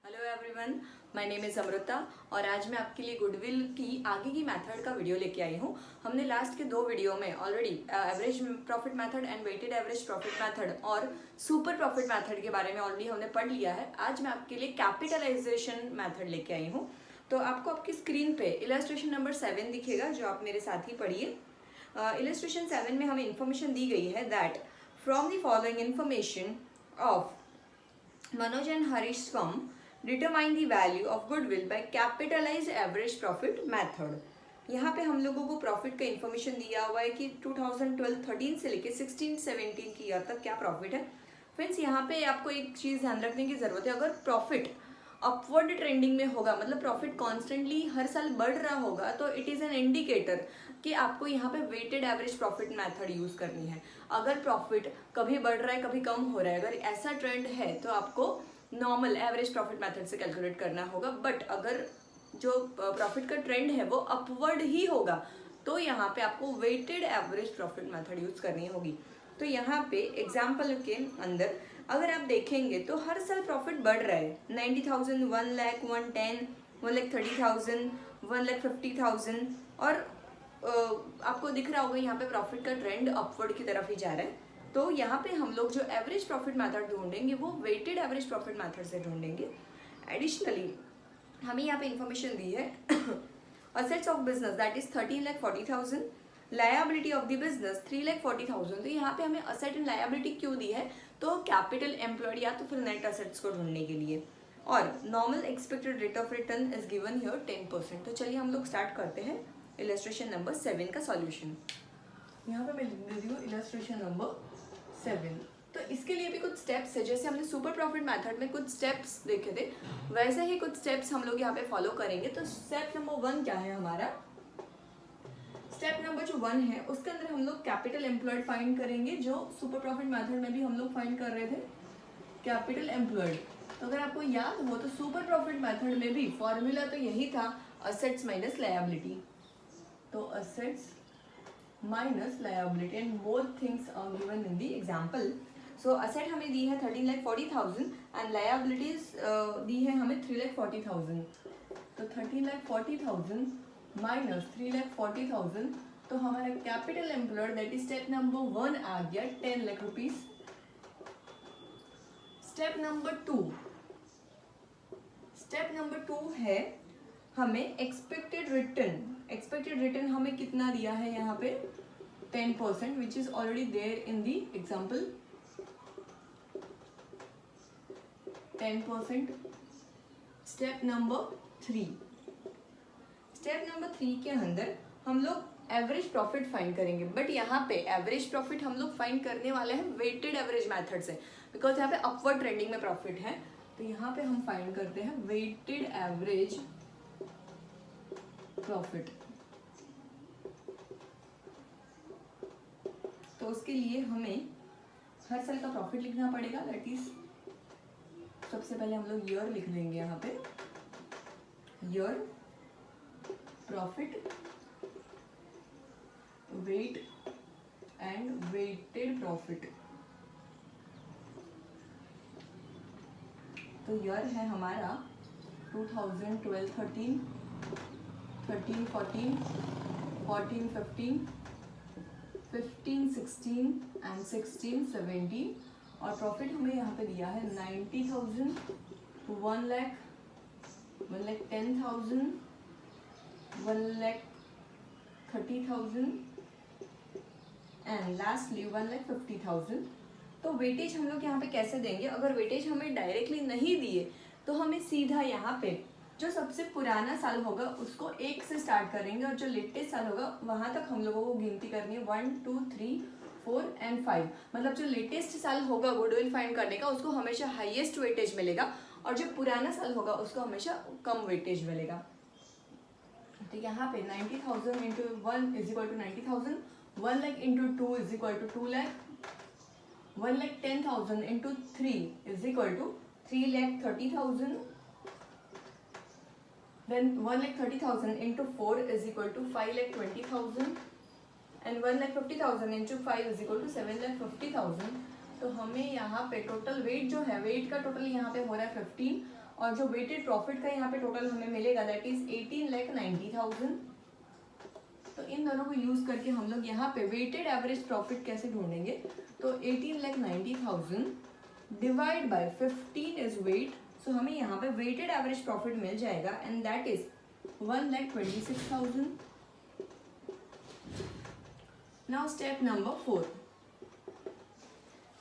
Hello everyone, my name is Amrita और आज मैं आपके लिए गुडविल की आगे की मेथड का वीडियो लेके आई हूँ। हमने लास्ट के दो वीडियो में already average profit method and weighted average profit method और सुपर प्रॉफिट मेथड के बारे में ऑलरेडी हमने पढ़ लिया है। आज मैं आपके लिए कैपिटलाइजेशन मेथड लेके आई हूँ। तो आपको आपकी स्क्रीन पे इलस्ट्रेशन नंबर 7 दिखेगा, जो आप मेरे साथ ही पढ़िए। इलस्ट्रेशन 7 में हमें इंफॉर्मेशन दी गई है that from the following information of Manoj and Harish firm determine the value of goodwill by capitalized average profit method। यहाँ पे हम लोगों को प्रॉफिट का इन्फॉर्मेशन दिया हुआ है कि 2012-13 से लेके 16-17 की ईयर तक क्या प्रॉफिट है। फ्रेंड्स, यहाँ पे आपको एक चीज़ ध्यान रखने की ज़रूरत है। अगर प्रॉफिट अपवर्ड ट्रेंडिंग में होगा, मतलब प्रॉफिट कॉन्स्टेंटली हर साल बढ़ रहा होगा, तो इट इज़ एन इंडिकेटर कि आपको यहाँ पे weighted average profit method use करनी है। अगर प्रॉफिट कभी बढ़ रहा है कभी कम हो रहा है, अगर ऐसा ट्रेंड है तो आपको नॉर्मल एवरेज प्रॉफिट मेथड से कैलकुलेट करना होगा। बट अगर जो प्रॉफिट का ट्रेंड है वो अपवर्ड ही होगा तो यहाँ पे आपको weighted average profit method use करनी होगी। तो यहाँ पे एग्जाम्पल के अंदर अगर आप देखेंगे तो हर साल प्रॉफिट बढ़ रहा है। 90,000, 1 लाख, 110, 1,30,000, 1,50,000 और आपको दिख रहा होगा यहाँ पे प्रॉफिट का ट्रेंड अपवर्ड की तरफ ही जा रहा है। तो यहाँ पे हम लोग जो एवरेज प्रॉफिट मेथड ढूंढेंगे वो वेटेड एवरेज प्रॉफिट मेथड से ढूंढेंगे। एडिशनली हमें यहाँ पे इंफॉर्मेशन दी है assets of business that is 13,40,000, liability of the business 3,40,000। तो यहाँ पे हमें असेट एंड लायबिलिटी क्यों दी है? तो कैपिटल एम्प्लॉयड या तो फिर नेट असेट्स को ढूंढने के लिए। और normal expected rate of return is given here 10%। तो चलिए हम लोग स्टार्ट करते हैं इलस्ट्रेशन नंबर 7 का सॉल्यूशन। यहाँ पे मैं लिख देती हूँ इलस्ट्रेशन नंबर 7। तो इसके लिए भी कुछ स्टेप्स है, जैसे हमने सुपर प्रॉफिट मेथड में कुछ स्टेप्स देखे थे, वैसे ही कुछ स्टेप्स हम लोग यहाँ पे फॉलो करेंगे। तो स्टेप नंबर 1 क्या है हमारा? स्टेप नंबर जो 1 है उसके अंदर हम लोग कैपिटल एम्प्लॉयड फाइंड करेंगे, जो सुपर प्रॉफिट मेथड में भी हम लोग फाइंड कर रहे थे, कैपिटल एम्प्लॉयड। तो अगर आपको याद हो तो सुपर प्रॉफिट मेथड में भी फॉर्मूला तो यही था, असेट्स माइनस लायबिलिटी। तो assets minus liability and both things are given in the example. So asset हमें दी है 13,40,000 एंड लायबिलिटीज दी है हमें 3,40,000। तो 13,40,000 माइनस 3,40,000, तो हमारा capital employed that is step number 1 आ गया 10 लाख रुपीज। स्टेप नंबर 2 है हमें एक्सपेक्टेड रिटर्न हमें कितना दिया है यहाँ पे 10%, which is already there in the example 10%। Step number 3 के अंदर हम लोग एवरेज प्रॉफिट फाइंड करेंगे। बट यहाँ पे एवरेज प्रॉफिट हम लोग फाइंड करने वाले हैं वेटेड एवरेज मेथड से, बिकॉज यहाँ पे अपवर्ड ट्रेंडिंग में प्रॉफिट है। तो यहाँ पे हम फाइंड करते हैं वेटेड एवरेज प्रॉफिट। तो उसके लिए हमें हर साल का प्रॉफिट लिखना पड़ेगा। दैट इज सबसे पहले हम लोग ईयर लिख देंगे यहाँ पे, year profit weight and weighted profit. तो ईयर है हमारा 2012-13, 13-14, 14-15, 15-16 एंड 16-17। और प्रॉफिट हमें यहाँ पे दिया है 90,000, 1 लाख, 1,10,000, 1,30,000 एंड लास्टली 1,50,000। तो वेटेज हम लोग यहाँ पे कैसे देंगे? अगर वेटेज हमें डायरेक्टली नहीं दिए तो हमें सीधा यहाँ पे जो सबसे पुराना साल होगा उसको 1 से स्टार्ट करेंगे और जो लेटेस्ट साल होगा वहां तक हम लोगों को गिनती करनी है 1, 2, 3, 4 एंड 5। मतलब जो लेटेस्ट साल होगा गुडविल फाइंड करने का उसको हमेशा हाईएस्ट वेटेज मिलेगा और जो पुराना साल होगा उसको हमेशा कम वेटेज मिलेगा। तो यहाँ पे 90,000 into 1 is equal to 90,000, 1 lakh into 2 is equal to 2 lakh, 1,10,000 into 3 is equal to 3,30,000, then 1,30,000 into 4 is equal to 5,20,000 and 1,50,000 into 5 is equal to 7,50,000। तो हमें यहाँ पे टोटल वेट जो है, वेट का टोटल यहाँ पे हो रहा है 15 और जो वेटेड प्रॉफिट का यहाँ पे टोटल हमें मिलेगा दैट इज 18,90,000। तो इन दोनों को यूज करके हम लोग यहाँ पे वेटेड एवरेज प्रॉफिट कैसे ढूंढेंगे, तो 18,90,000 divide by 15 is weight, so हमें यहाँ पे वेटेड एवरेज प्रॉफिट मिल जाएगा and that is 1,26,000। Now step number 4।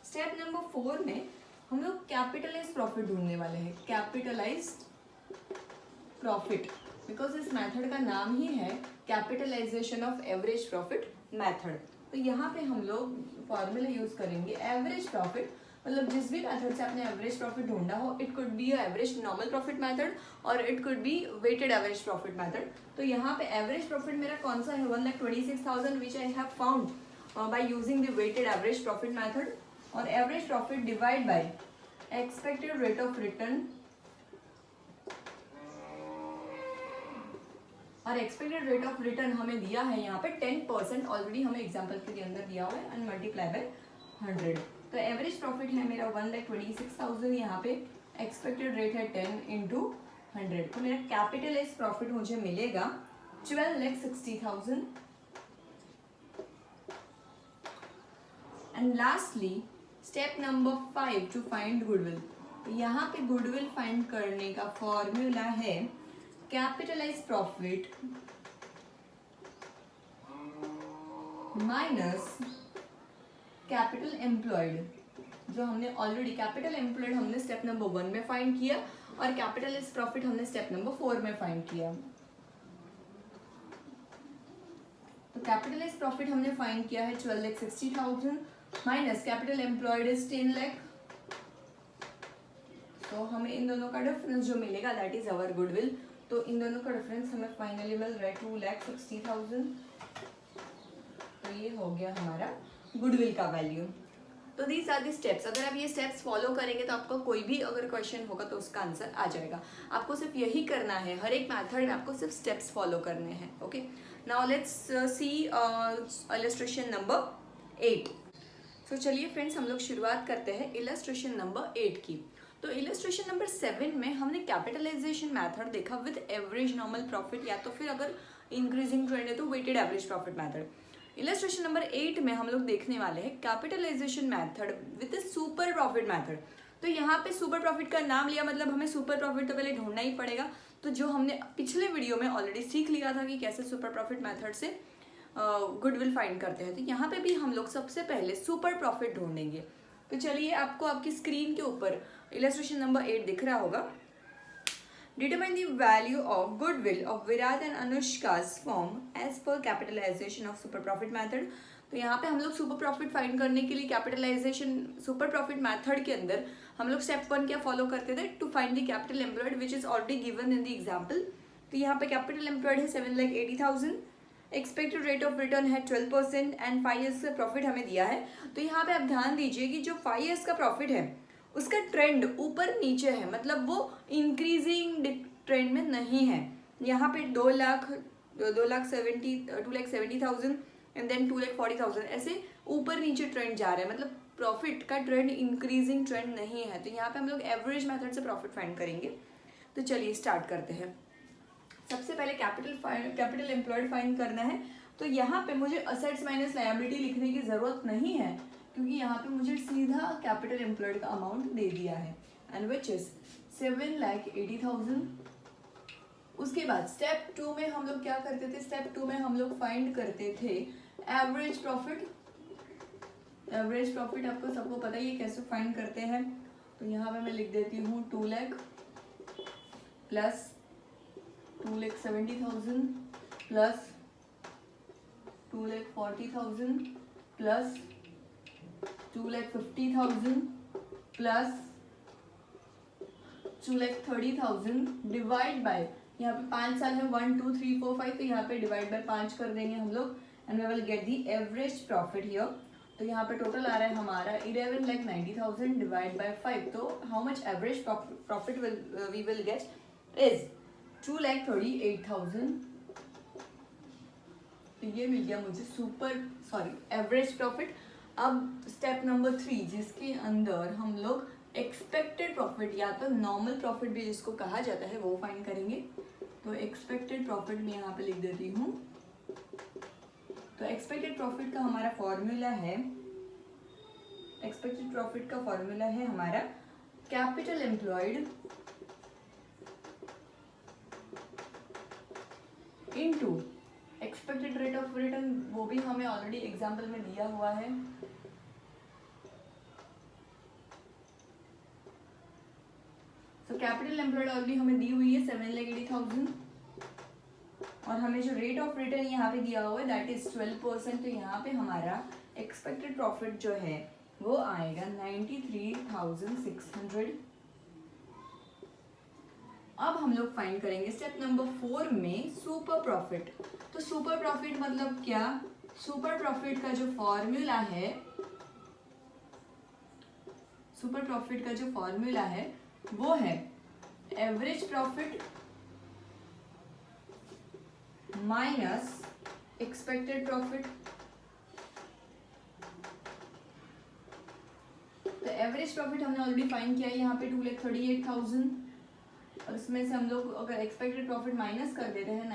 Step number 4 में हम लोग कैपिटलाइज्ड प्रॉफिट ढूंढने वाले हैं, कैपिटलाइज्ड प्रॉफिट, बिकॉज इस मेथड का नाम ही है capitalisation of average profit method. तो यहाँ पे हम लोग फॉर्मूला यूज करेंगे एवरेज प्रॉफिट, मतलब जिस भी मेथड से आपने एवरेज प्रॉफिट ढूंढा हो, it could be average normal profit method और it could be weighted average profit method. तो यहाँ पे एवरेज प्रॉफिट मेरा कौन सा है, 1,26,000 which I have found by using the weighted average profit method, और average profit divide by expected rate of return, और एक्सपेक्टेड रेट ऑफ रिटर्न हमें दिया है यहाँ पे 10%, ऑलरेडी हमें एग्जांपल के अंदर दिया हुआ है, एंड मल्टीप्लाई बाय 100। तो एवरेज प्रॉफिट है मेरा 1,26,000, यहाँ पे एक्सपेक्टेड रेट है 10 इंटू 100, तो मेरा कैपिटलाइज प्रॉफिट मुझे मिलेगा 12,60,000। And lastly step number 5 to find goodwill. यहाँ पे गुडविल फाइंड करने का फॉर्मूला है capitalise profit minus capital employed, जो हमने ऑलरेडी कैपिटल एम्प्लॉयड हमने स्टेप नंबर 1 में फाइंड किया और कैपिटलाइज प्रॉफिट हमने स्टेप नंबर 4 में फाइंड किया। तो कैपिटलाइज प्रॉफिट हमने फाइंड किया है 12,60,000 minus capital employed is 10 lakh. तो हमें इन दोनों का डिफरेंस जो मिलेगा दैट इज अवर गुडविल। तो इन दोनों का डिफरेंस हमें फाइनली मिल रहा है 2,60,000। तो ये हो गया हमारा गुडविल का वैल्यू। तो दीज आर दी स्टेप्स, अगर आप ये स्टेप्स फॉलो करेंगे तो आपका कोई भी अगर क्वेश्चन होगा तो उसका आंसर आ जाएगा। आपको सिर्फ यही करना है, हर एक मेथड में आपको सिर्फ स्टेप्स फॉलो करने हैं। Okay, now let's see illustration number 8। तो चलिए फ्रेंड्स, हम लोग शुरुआत करते हैं इलस्ट्रेशन नंबर 8 की। तो इलस्ट्रेशन नंबर 7 में हमने कैपिटलाइजेशन मेथड देखा विद एवरेज नॉर्मल प्रॉफिट, या तो फिर अगर इंक्रीजिंग ट्रेंड है तो weighted average profit method. Illustration number 8 में हम लोग देखने वाले हैं capitalisation method with super profit method. तो यहाँ पे सुपर प्रॉफिट का नाम लिया मतलब हमें सुपर प्रॉफिट तो पहले ढूंढना ही पड़ेगा। तो जो हमने पिछले वीडियो में ऑलरेडी सीख लिया था कि कैसे सुपर प्रॉफिट मेथड से गुडविल फाइंड करते हैं, तो यहाँ पे भी हम लोग सबसे पहले सुपर प्रॉफिट ढूंढेंगे। तो चलिए, आपको आपकी स्क्रीन के ऊपर इलस्ट्रेशन नंबर 8 दिख रहा होगा। Determine the value of goodwill of Virat and Anushka's firm as per capitalization of super profit method। तो यहाँ पे हम लोग सुपर प्रॉफिट फाइंड करने के लिए कैपिटलाइजेशन सुपर प्रॉफिट मेथड के अंदर हम लोग स्टेप 1 क्या फॉलो करते थे, to find the capital employed which is already given in the example. तो यहाँ पे कैपिटल एम्प्लॉयड है 7,80,000, एक्सपेक्टेड रेट ऑफ रिटर्न है 12% एंड 5 ईयर्स का प्रॉफिट हमें दिया है। तो यहाँ पे आप ध्यान दीजिए कि जो 5 ईयर्स का प्रॉफिट है उसका ट्रेंड ऊपर नीचे है, मतलब वो इंक्रीजिंग ट्रेंड में नहीं है। यहाँ पे 2,70,000 एंड देन 2,40,000 ऐसे ऊपर नीचे ट्रेंड जा रहा है, मतलब प्रॉफिट का ट्रेंड इंक्रीजिंग ट्रेंड नहीं है। तो यहाँ पे हम लोग एवरेज मेथड से प्रॉफिट फाइंड करेंगे। तो चलिए स्टार्ट करते हैं। सबसे पहले कैपिटल एम्प्लॉयड फाइंड करना है। तो यहाँ पे मुझे असेट्स माइनस लायबिलिटी लिखने की जरूरत नहीं है, क्योंकि यहाँ पे मुझे सीधा कैपिटल एम्प्लॉयड का अमाउंट दे दिया है एंड विच इज 7,80,000। उसके बाद स्टेप 2 में हम लोग क्या करते थे, स्टेप 2 में हम लोग फाइंड करते थे एवरेज प्रॉफिट। एवरेज प्रॉफिट आपको सबको पता ही है कैसे फाइंड करते हैं। तो यहाँ पे मैं लिख देती हूँ 2 lakh plus 2,70,000 plus 2,40,000 plus 2,50,000 plus 2,30,000 divide by, यहाँ पे 5 साल है 1 2 3 4 5, तो यहाँ पे डिवाइड बाय 5 कर देंगे हम लोग and we will get the average profit here. तो यहाँ पे टोटल आ रहा है हमारा 11,90,000 डिवाइड बाय 5। तो how much average profit we will get is 2,38,000। तो ये मिल गया मुझे एवरेज प्रॉफिट। अब स्टेप नंबर 3 जिसके अंदर हम लोग एक्सपेक्टेड प्रॉफिट या तो नॉर्मल प्रॉफिट भी जिसको कहा जाता है वो फाइंड करेंगे। तो एक्सपेक्टेड प्रॉफिट मैं यहाँ पे लिख देती हूँ। तो एक्सपेक्टेड प्रॉफिट का हमारा फॉर्मूला है, एक्सपेक्टेड प्रॉफिट का फॉर्मूला है हमारा capital employed into expected rate of return, वो भी हमें ऑलरेडी एग्जाम्पल में दिया हुआ है। तो कैपिटल एम्प्लॉयड ऑलरेडी हमें दी हुई है 7,80,000 और हमें जो रेट ऑफ रिटर्न यहाँ पे दिया हुआ है दैट इज 12%। तो यहाँ पे हमारा एक्सपेक्टेड प्रॉफिट जो है वो आएगा 93,600। अब हम लोग फाइंड करेंगे स्टेप नंबर 4 में सुपर प्रॉफिट। तो सुपर प्रॉफिट मतलब क्या? सुपर प्रॉफिट का जो फॉर्मूला है, सुपर प्रॉफिट का जो फॉर्मूला है वो है average profit minus expected profit. तो एवरेज प्रॉफिट हमने ऑलरेडी फाइंड किया है यहाँ पे 2,38,000 और इसमें से हम लोग अगर एक्सपेक्टेड प्रॉफिट माइनस कर देते हैं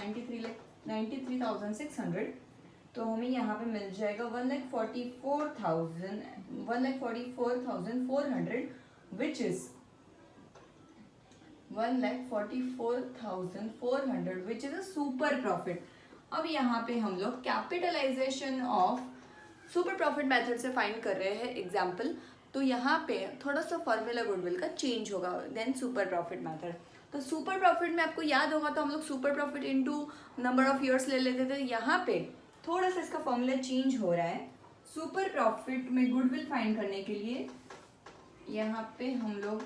93,600 तो हमें यहाँ पे मिल जाएगा 1,44,400 which is 1,44,400 which is a super profit. अब यहाँ पे हम लोग capitalisation of super profit method से फाइंड कर रहे हैं एग्जाम्पल। तो यहाँ पे थोड़ा सा फॉर्मूला गुडविल का चेंज होगा देन सुपर प्रॉफिट मेथड। तो सुपर प्रॉफिट में आपको याद होगा तो हम लोग super profit into number of years ले लेते थे। यहाँ पे थोड़ा सा इसका फॉर्मूला चेंज हो रहा है। सुपर प्रॉफिट में गुडविल फाइंड करने के लिए यहाँ पे हम लोग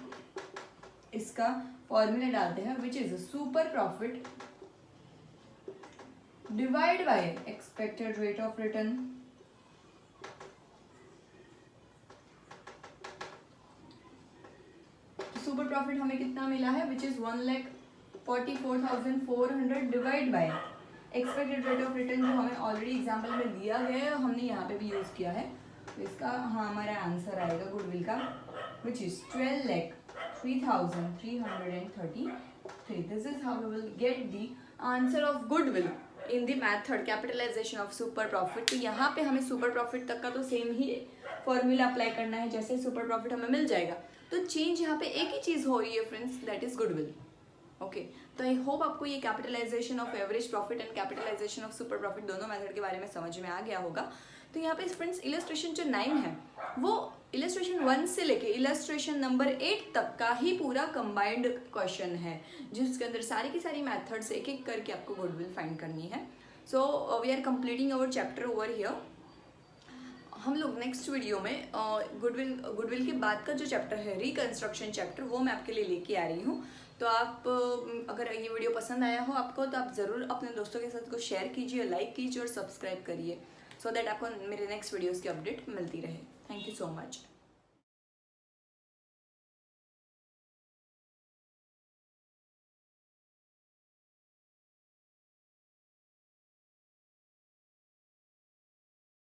इसका फॉर्मूला डालते हैं which is super profit divide by expected rate of return. Super profit हमें कितना मिला है विच is 1,44,400 divide by expected rate of return जो हमें ऑलरेडी एग्जाम्पल में दिया गया है, हमने यहाँ पे भी यूज किया है। तो इसका हमारा आंसर आएगा गुडविल का which is 12,03,333। This is how we will get the answer of goodwill in the method capitalisation of super profit. तो यहाँ पे हमें सुपर प्रॉफिट तक का तो सेम ही फॉर्मूला अप्लाई करना है जैसे सुपर प्रॉफिट हमें मिल जाएगा। तो चेंज यहाँ पे एक ही चीज हो रही है friends, that is goodwill. Okay, तो आई होप आपको ये capitalisation of average profit and capitalisation of super profit दोनों मेथड के बारे में समझ में आ गया होगा। तो यहाँ पे फ्रेंड्स इलस्ट्रेशन जो 9 है वो इलस्ट्रेशन 1 से लेके इलस्ट्रेशन नंबर 8 तक का ही पूरा कंबाइंड क्वेश्चन है जिसके अंदर सारी की सारी मेथड्स एक एक करके आपको गुडविल फाइंड करनी है। So we are completing our chapter over here. हम लोग नेक्स्ट वीडियो में गुडविल के बाद का जो चैप्टर है रिकंस्ट्रक्शन चैप्टर वो मैं आपके लिए लेके आ रही हूँ। तो आप अगर ये वीडियो पसंद आया हो आपको तो आप ज़रूर अपने दोस्तों के साथ को शेयर कीजिए, लाइक कीजिए और सब्सक्राइब करिए सो दैट आपको मेरे नेक्स्ट वीडियोज़ की अपडेट मिलती रहे। Thank you so much.